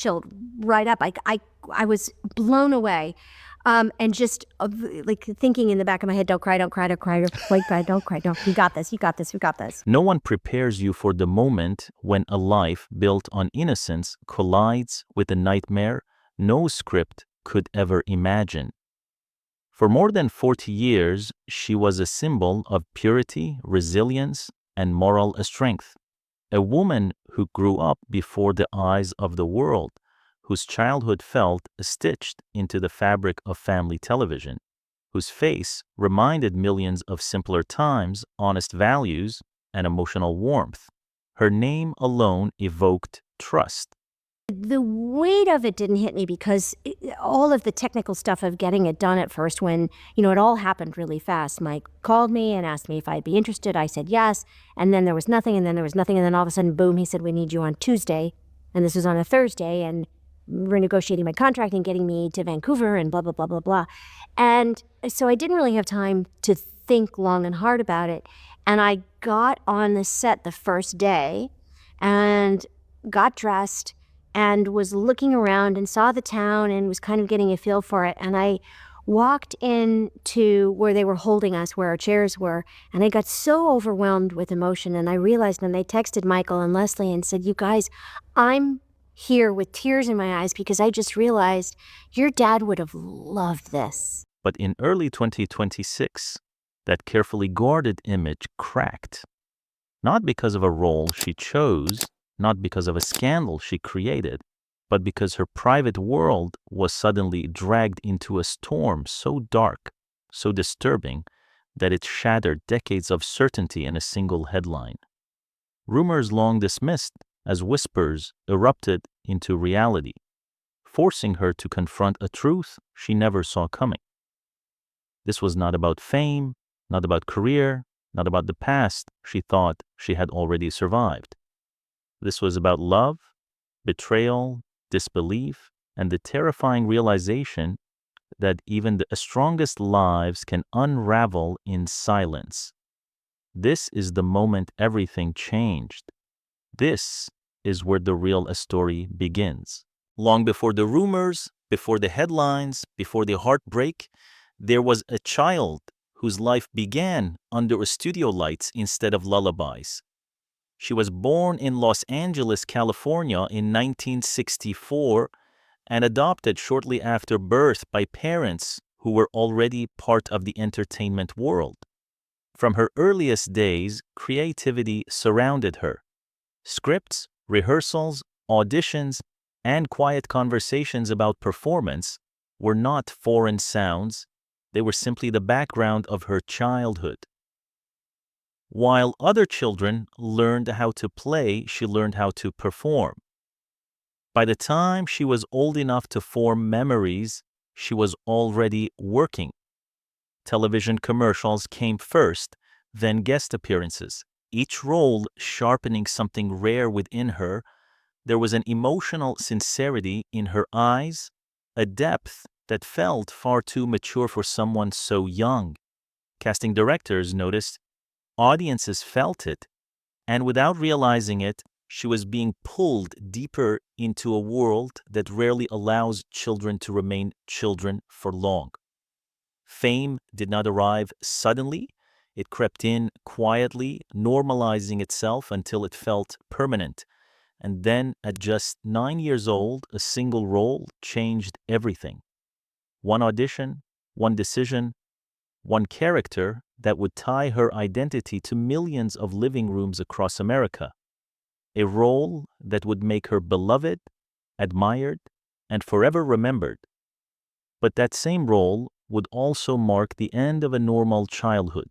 chilled right up. I was blown away. And just like thinking in the back of my head, don't cry, don't cry, don't cry, don't cry, don't cry, don't. You got this, you got this, you got this. No one prepares you for the moment when a life built on innocence collides with a nightmare no script could ever imagine. For more than 40 years, she was a symbol of purity, resilience, and moral strength. A woman who grew up before the eyes of the world, whose childhood felt stitched into the fabric of family television, whose face reminded millions of simpler times, honest values, and emotional warmth. Her name alone evoked trust. The weight of it didn't hit me because all of the technical stuff of getting it done at first, when, it all happened really fast. Mike called me and asked me if I'd be interested. I said yes. And then there was nothing, and then there was nothing. And then all of a sudden, boom, he said, we need you on Tuesday. And this was on a Thursday. And we're negotiating my contract and getting me to Vancouver and blah, blah, blah, blah, blah. And so I didn't really have time to think long and hard about it. And I got on the set the first day and got dressed and was looking around and saw the town and was kind of getting a feel for it. And I walked into where they were holding us, where our chairs were, and I got so overwhelmed with emotion. And I realized, and I texted Michael and Leslie and said, you guys, I'm here with tears in my eyes because I just realized your dad would have loved this. But in early 2026, that carefully guarded image cracked. Not because of a role she chose, not because of a scandal she created, but because her private world was suddenly dragged into a storm so dark, so disturbing, that it shattered decades of certainty in a single headline. Rumors long dismissed as whispers erupted into reality, forcing her to confront a truth she never saw coming. This was not about fame, not about career, not about the past she thought she had already survived. This was about love, betrayal, disbelief, and the terrifying realization that even the strongest lives can unravel in silence. This is the moment everything changed. This is where the real story begins. Long before the rumors, before the headlines, before the heartbreak, there was a child whose life began under studio lights instead of lullabies. She was born in Los Angeles, California in 1964 and adopted shortly after birth by parents who were already part of the entertainment world. From her earliest days, creativity surrounded her. Scripts, rehearsals, auditions, and quiet conversations about performance were not foreign sounds. They were simply the background of her childhood. While other children learned how to play, she learned how to perform. By the time she was old enough to form memories, she was already working. Television commercials came first, then guest appearances, each role sharpening something rare within her. There was an emotional sincerity in her eyes, a depth that felt far too mature for someone so young. Casting directors noticed, audiences felt it, and without realizing it, she was being pulled deeper into a world that rarely allows children to remain children for long. Fame did not arrive suddenly. It crept in quietly, normalizing itself until it felt permanent. And then, at just 9 years old, a single role changed everything. One audition, one decision, one character that would tie her identity to millions of living rooms across America. A role that would make her beloved, admired, and forever remembered. But that same role would also mark the end of a normal childhood,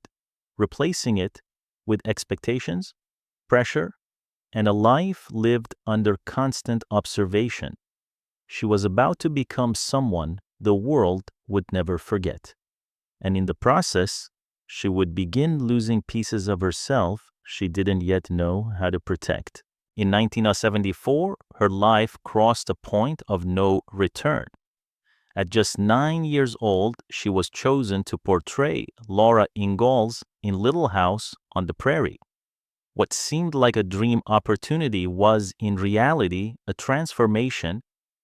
replacing it with expectations, pressure, and a life lived under constant observation. She was about to become someone the world would never forget. And in the process, she would begin losing pieces of herself she didn't yet know how to protect. In 1974, her life crossed a point of no return. At just 9 years old, she was chosen to portray Laura Ingalls in Little House on the Prairie. What seemed like a dream opportunity was, in reality, a transformation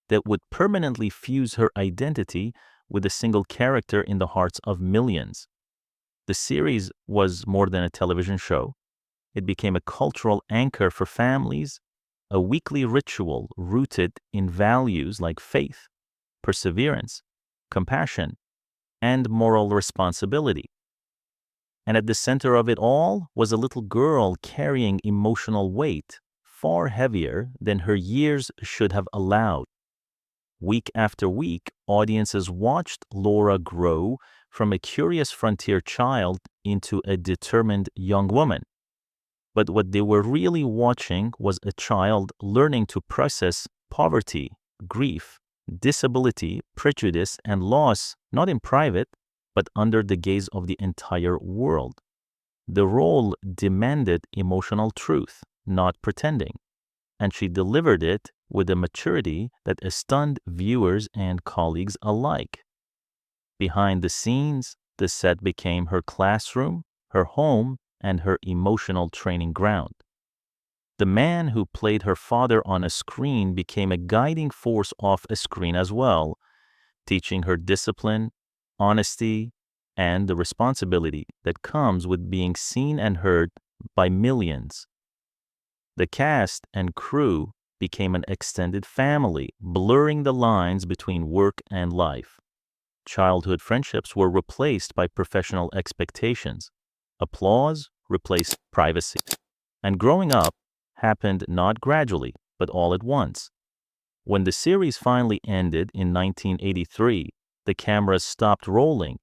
that would permanently fuse her identity with a single character in the hearts of millions. The series was more than a television show. It became a cultural anchor for families, a weekly ritual rooted in values like faith, perseverance, compassion, and moral responsibility. And at the center of it all was a little girl carrying emotional weight far heavier than her years should have allowed. Week after week, audiences watched Laura grow from a curious frontier child into a determined young woman. But what they were really watching was a child learning to process poverty, grief, disability, prejudice, and loss, not in private, but under the gaze of the entire world. The role demanded emotional truth, not pretending, and she delivered it with a maturity that stunned viewers and colleagues alike. Behind the scenes, the set became her classroom, her home, and her emotional training ground. The man who played her father on a screen became a guiding force off a screen as well, teaching her discipline, honesty, and the responsibility that comes with being seen and heard by millions. The cast and crew became an extended family, blurring the lines between work and life. Childhood friendships were replaced by professional expectations. Applause replaced privacy. And growing up happened not gradually, but all at once. When the series finally ended in 1983, the cameras stopped rolling,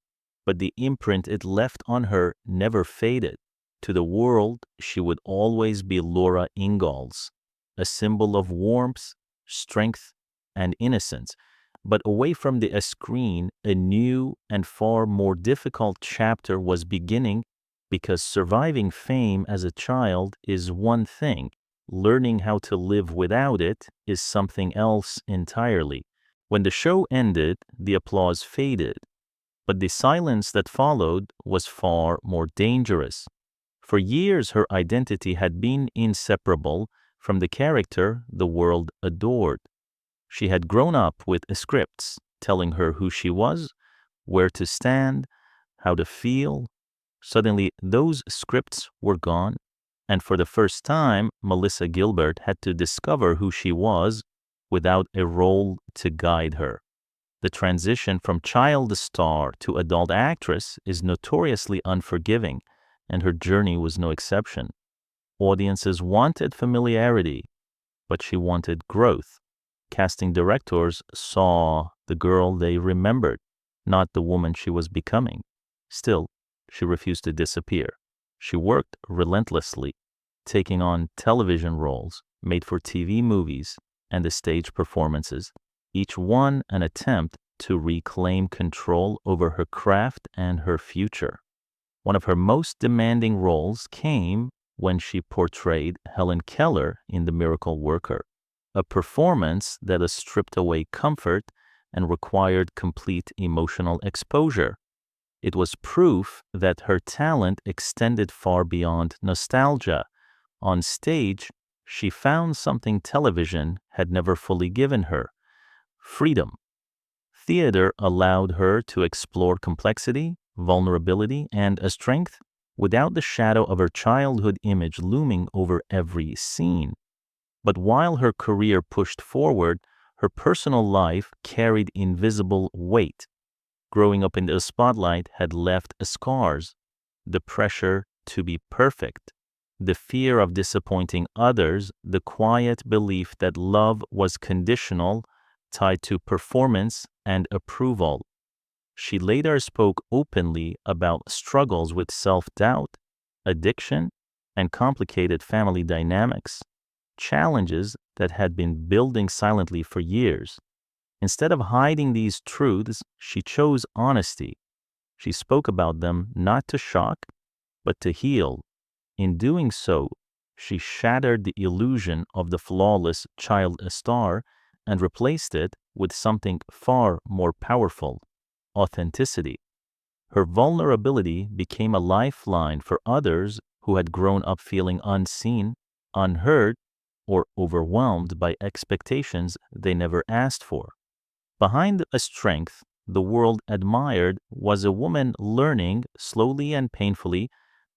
but the imprint it left on her never faded. To the world, she would always be Laura Ingalls, a symbol of warmth, strength, and innocence. But away from the screen, a new and far more difficult chapter was beginning, because surviving fame as a child is one thing. Learning how to live without it is something else entirely. When the show ended, the applause faded, but the silence that followed was far more dangerous. For years, her identity had been inseparable from the character the world adored. She had grown up with scripts telling her who she was, where to stand, how to feel. Suddenly, those scripts were gone, and for the first time, Melissa Gilbert had to discover who she was without a role to guide her. The transition from child star to adult actress is notoriously unforgiving, and her journey was no exception. Audiences wanted familiarity, but she wanted growth. Casting directors saw the girl they remembered, not the woman she was becoming. Still, she refused to disappear. She worked relentlessly, taking on television roles, made-for-TV movies, and the stage performances, each one an attempt to reclaim control over her craft and her future. One of her most demanding roles came when she portrayed Helen Keller in The Miracle Worker, a performance that stripped away comfort and required complete emotional exposure. It was proof that her talent extended far beyond nostalgia. On stage, she found something television had never fully given her: freedom. Theater allowed her to explore complexity, vulnerability, and a strength without the shadow of her childhood image looming over every scene. But while her career pushed forward, her personal life carried invisible weight. Growing up in the spotlight had left scars: the pressure to be perfect, the fear of disappointing others, the quiet belief that love was conditional, tied to performance and approval. She later spoke openly about struggles with self-doubt, addiction, and complicated family dynamics, challenges that had been building silently for years. Instead of hiding these truths, she chose honesty. She spoke about them not to shock, but to heal. In doing so, she shattered the illusion of the flawless child star and replaced it with something far more powerful: authenticity. Her vulnerability became a lifeline for others who had grown up feeling unseen, unheard, or overwhelmed by expectations they never asked for. Behind a strength the world admired was a woman learning, slowly and painfully,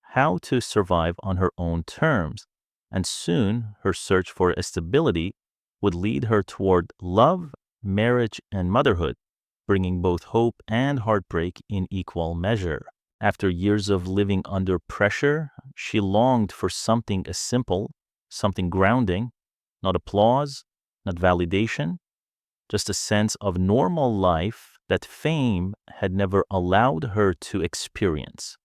how to survive on her own terms, and soon her search for stability would lead her toward love, marriage, and motherhood, bringing both hope and heartbreak in equal measure. After years of living under pressure, she longed for something simple, something grounding, not applause, not validation, just a sense of normal life that fame had never allowed her to experience.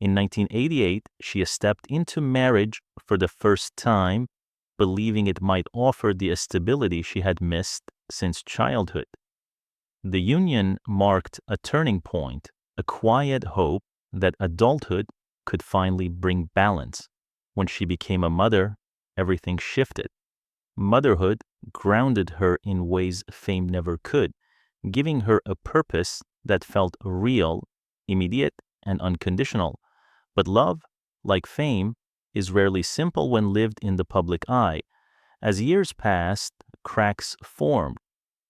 In 1988, she stepped into marriage for the first time, believing it might offer the stability she had missed since childhood. The union marked a turning point, a quiet hope that adulthood could finally bring balance. When she became a mother, everything shifted. Motherhood grounded her in ways fame never could, giving her a purpose that felt real, immediate, and unconditional. But love, like fame, is rarely simple when lived in the public eye. As years passed, cracks formed,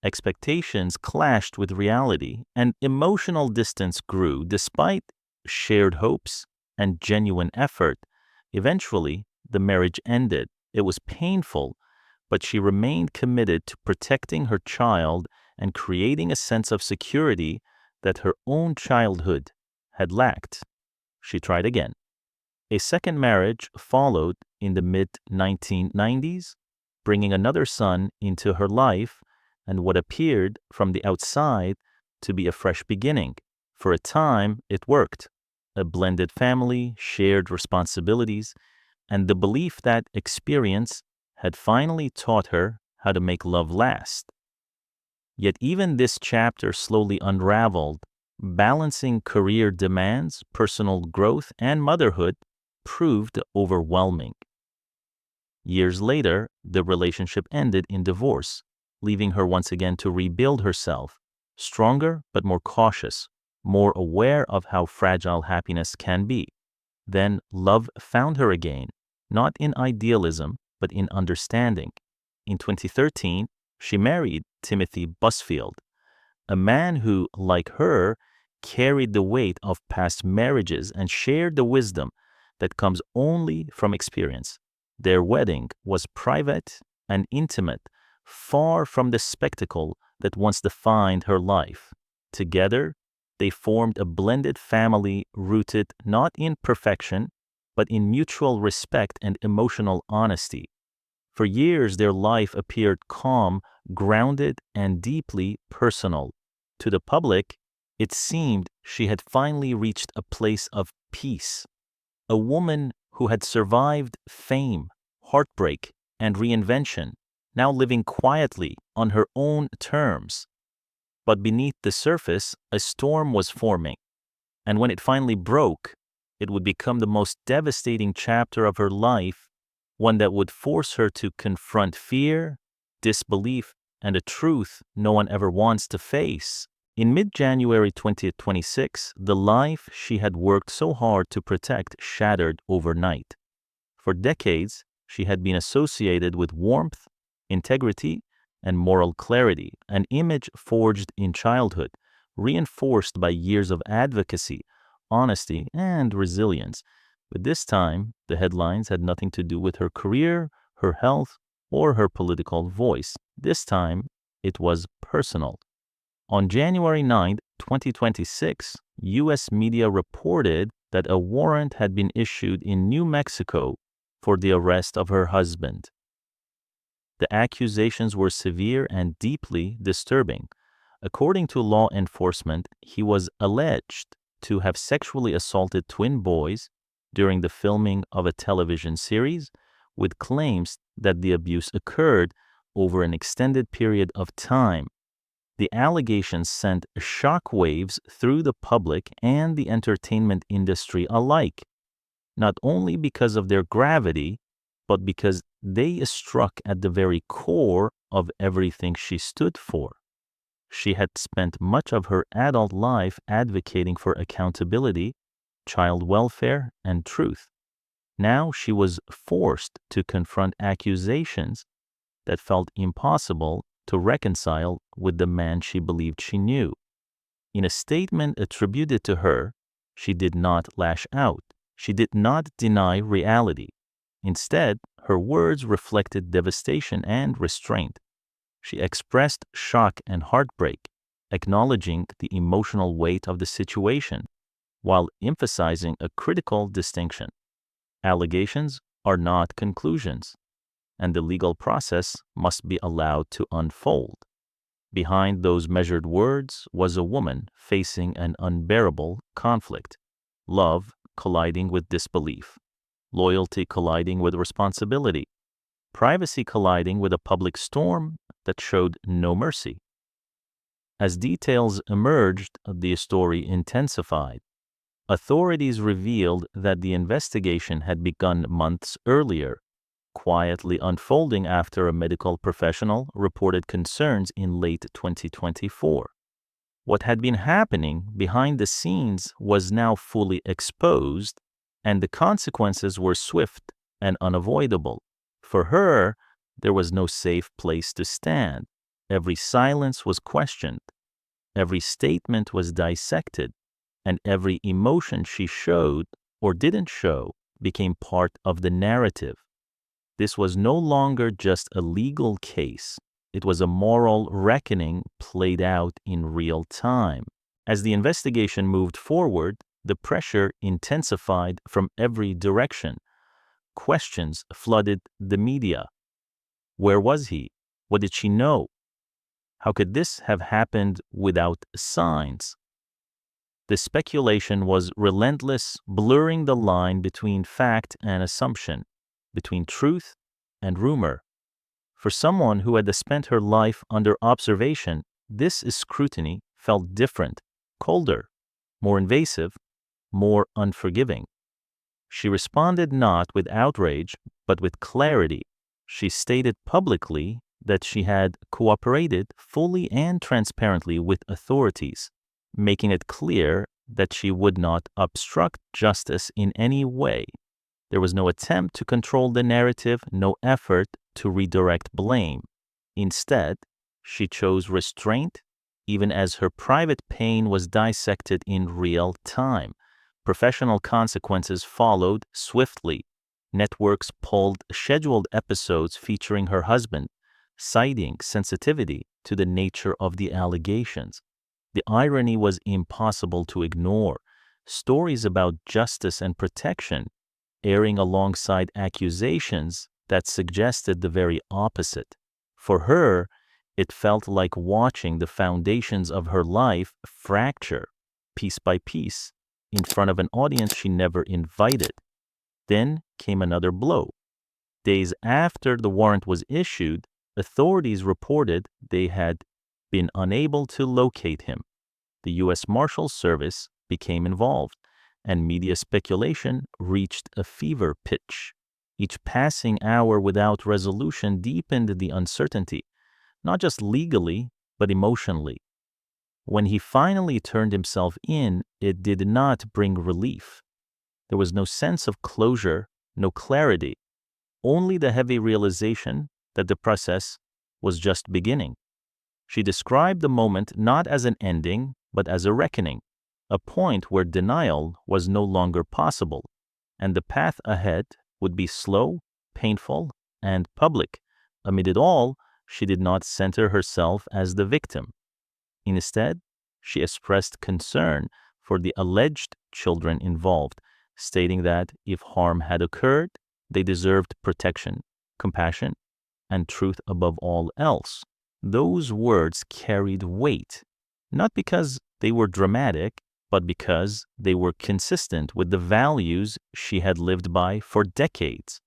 expectations clashed with reality, and emotional distance grew despite shared hopes and genuine effort. Eventually, the marriage ended. It was painful, but she remained committed to protecting her child and creating a sense of security that her own childhood had lacked. She tried again. A second marriage followed in the mid-1990s, bringing another son into her life and what appeared from the outside to be a fresh beginning. For a time, it worked. A blended family, shared responsibilities, and the belief that experience had finally taught her how to make love last. Yet even this chapter slowly unraveled, balancing career demands, personal growth, and motherhood proved overwhelming. Years later, the relationship ended in divorce, leaving her once again to rebuild herself, stronger but more cautious, more aware of how fragile happiness can be. Then love found her again, not in idealism, but in understanding. In 2013, she married Timothy Busfield, a man who, like her, carried the weight of past marriages and shared the wisdom that comes only from experience. Their wedding was private and intimate, far from the spectacle that once defined her life. Together, they formed a blended family rooted not in perfection, but in mutual respect and emotional honesty. For years, their life appeared calm, grounded, and deeply personal. To the public, it seemed she had finally reached a place of peace. A woman who had survived fame, heartbreak, and reinvention, now living quietly on her own terms. But beneath the surface, a storm was forming, and when it finally broke, it would become the most devastating chapter of her life, one that would force her to confront fear, disbelief, and a truth no one ever wants to face. In mid-January 2026, the life she had worked so hard to protect shattered overnight. For decades, she had been associated with warmth, integrity, and moral clarity, an image forged in childhood, reinforced by years of advocacy, honesty, and resilience. But this time, the headlines had nothing to do with her career, her health, or her political voice. This time, it was personal. On January 9, 2026, U.S. media reported that a warrant had been issued in New Mexico for the arrest of her husband. The accusations were severe and deeply disturbing. According to law enforcement, he was alleged to have sexually assaulted twin boys during the filming of a television series, with claims that the abuse occurred over an extended period of time. The allegations sent shockwaves through the public and the entertainment industry alike, not only because of their gravity, but because they struck at the very core of everything she stood for. She had spent much of her adult life advocating for accountability, child welfare, and truth. Now she was forced to confront accusations that felt impossible to reconcile with the man she believed she knew. In a statement attributed to her, she did not lash out. She did not deny reality. Instead, her words reflected devastation and restraint. She expressed shock and heartbreak, acknowledging the emotional weight of the situation, while emphasizing a critical distinction. Allegations are not conclusions, and the legal process must be allowed to unfold. Behind those measured words was a woman facing an unbearable conflict, love colliding with disbelief, loyalty colliding with responsibility, privacy colliding with a public storm that showed no mercy. As details emerged, the story intensified. Authorities revealed that the investigation had begun months earlier, quietly unfolding after a medical professional reported concerns in late 2024. What had been happening behind the scenes was now fully exposed, and the consequences were swift and unavoidable. For her, there was no safe place to stand. Every silence was questioned, every statement was dissected, and every emotion she showed or didn't show became part of the narrative. This was no longer just a legal case. It was a moral reckoning played out in real time. As the investigation moved forward, the pressure intensified from every direction. Questions flooded the media. Where was he? What did she know? How could this have happened without signs? The speculation was relentless, blurring the line between fact and assumption, between truth and rumor. For someone who had spent her life under observation, this scrutiny felt different, colder, more invasive, more unforgiving. She responded not with outrage, but with clarity. She stated publicly that she had cooperated fully and transparently with authorities, making it clear that she would not obstruct justice in any way. There was no attempt to control the narrative, no effort to redirect blame. Instead, she chose restraint, even as her private pain was dissected in real time. Professional consequences followed swiftly. Networks pulled scheduled episodes featuring her husband, citing sensitivity to the nature of the allegations. The irony was impossible to ignore. Stories about justice and protection airing alongside accusations that suggested the very opposite. For her, it felt like watching the foundations of her life fracture, piece by piece, in front of an audience she never invited. Then came another blow. Days after the warrant was issued, authorities reported they had been unable to locate him. The U.S. Marshals Service became involved, and media speculation reached a fever pitch. Each passing hour without resolution deepened the uncertainty, not just legally, but emotionally. When he finally turned himself in, it did not bring relief. There was no sense of closure, no clarity, only the heavy realization that the process was just beginning. She described the moment not as an ending, but as a reckoning, a point where denial was no longer possible, and the path ahead would be slow, painful, and public. Amid it all, she did not center herself as the victim. Instead, she expressed concern for the alleged children involved, stating that if harm had occurred, they deserved protection, compassion, and truth above all else. Those words carried weight, not because they were dramatic, but because they were consistent with the values she had lived by for decades.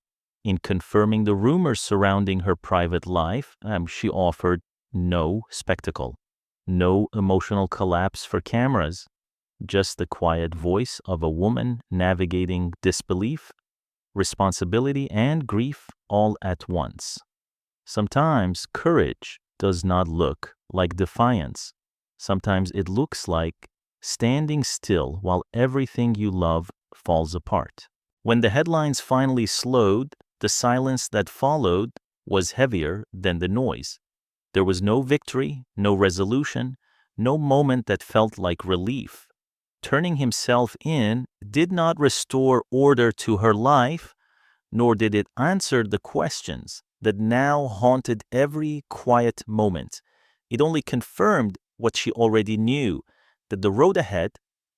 In confirming the rumors surrounding her private life, she offered no spectacle, no emotional collapse for cameras, just the quiet voice of a woman navigating disbelief, responsibility, and grief all at once. Sometimes courage does not look like defiance. Sometimes it looks like standing still while everything you love falls apart. When the headlines finally slowed, the silence that followed was heavier than the noise. There was no victory, no resolution, no moment that felt like relief. Turning himself in did not restore order to her life, nor did it answer the questions that now haunted every quiet moment. It only confirmed what she already knew, that the road ahead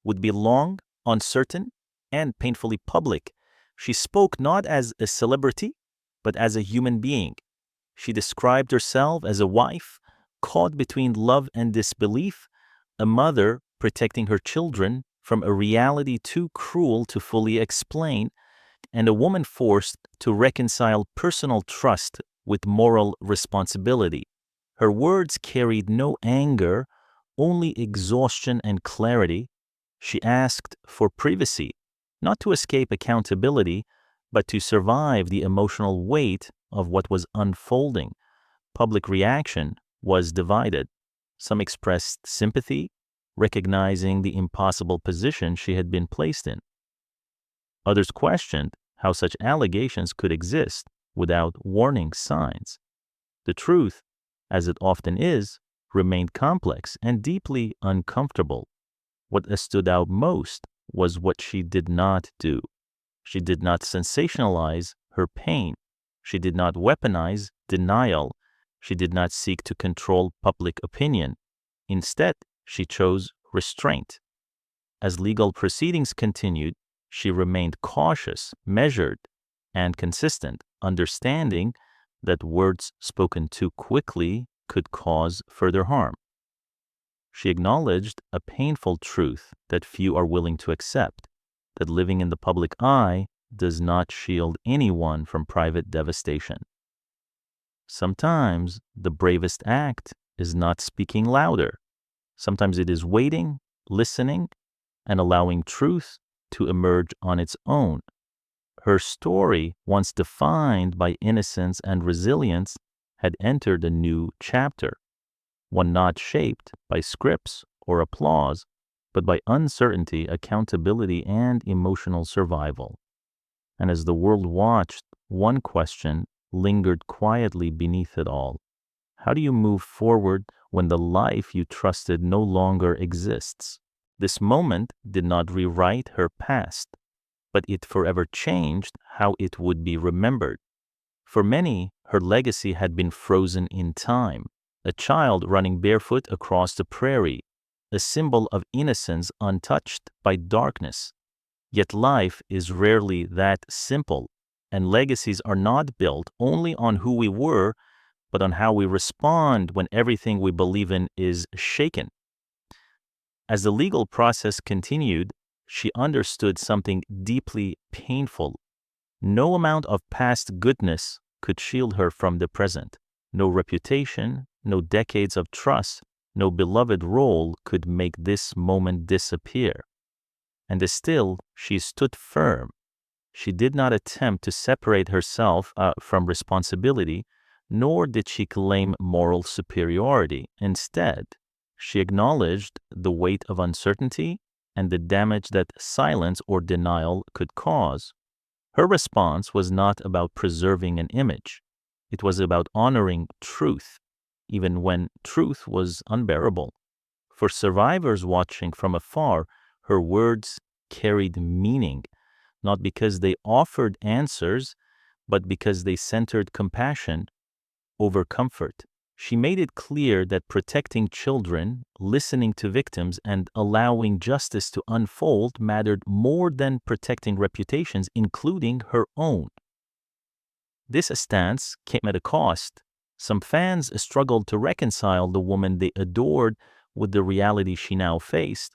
would be long, uncertain, and painfully public. She spoke not as a celebrity, but as a human being. She described herself as a wife caught between love and disbelief, a mother protecting her children from a reality too cruel to fully explain, and a woman forced to reconcile personal trust with moral responsibility. Her words carried no anger, only exhaustion and clarity. She asked for privacy, not to escape accountability, but to survive the emotional weight of what was unfolding. Public reaction was divided. Some expressed sympathy, recognizing the impossible position she had been placed in. Others questioned how such allegations could exist without warning signs. The truth, as it often is, remained complex and deeply uncomfortable. What stood out most was what she did not do. She did not sensationalize her pain. She did not weaponize denial. She did not seek to control public opinion. Instead, she chose restraint. As legal proceedings continued, she remained cautious, measured, and consistent, understanding that words spoken too quickly could cause further harm. She acknowledged a painful truth that few are willing to accept, that living in the public eye does not shield anyone from private devastation. Sometimes the bravest act is not speaking louder. Sometimes it is waiting, listening, and allowing truth to emerge on its own. Her story, once defined by innocence and resilience, had entered a new chapter, one not shaped by scripts or applause, but by uncertainty, accountability, and emotional survival. And as the world watched, one question lingered quietly beneath it all. How do you move forward when the life you trusted no longer exists? This moment did not rewrite her past, but it forever changed how it would be remembered. For many, her legacy had been frozen in time, a child running barefoot across the prairie, a symbol of innocence untouched by darkness. Yet life is rarely that simple, and legacies are not built only on who we were, but on how we respond when everything we believe in is shaken. As the legal process continued, she understood something deeply painful. No amount of past goodness could shield her from the present. No reputation, no decades of trust, no beloved role could make this moment disappear. And still, she stood firm. She did not attempt to separate herself from responsibility, nor did she claim moral superiority. Instead, she acknowledged the weight of uncertainty and the damage that silence or denial could cause. Her response was not about preserving an image. It was about honoring truth, even when truth was unbearable. For survivors watching from afar, her words carried meaning, not because they offered answers, but because they centered compassion over comfort. She made it clear that protecting children, listening to victims, and allowing justice to unfold mattered more than protecting reputations, including her own. This stance came at a cost. Some fans struggled to reconcile the woman they adored with the reality she now faced.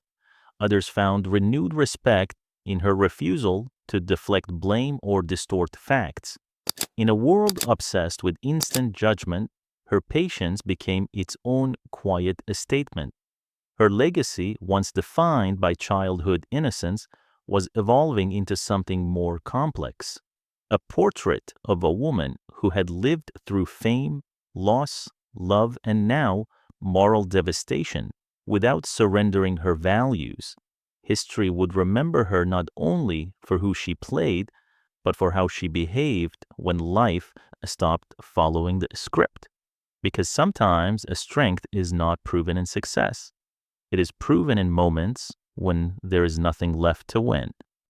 Others found renewed respect in her refusal to deflect blame or distort facts. In a world obsessed with instant judgment, her patience became its own quiet statement. Her legacy, once defined by childhood innocence, was evolving into something more complex. A portrait of a woman who had lived through fame, loss, love, and now moral devastation without surrendering her values. history would remember her not only for who she played, but for how she behaved when life stopped following the script. Because sometimes a strength is not proven in success. It is proven in moments when there is nothing left to win.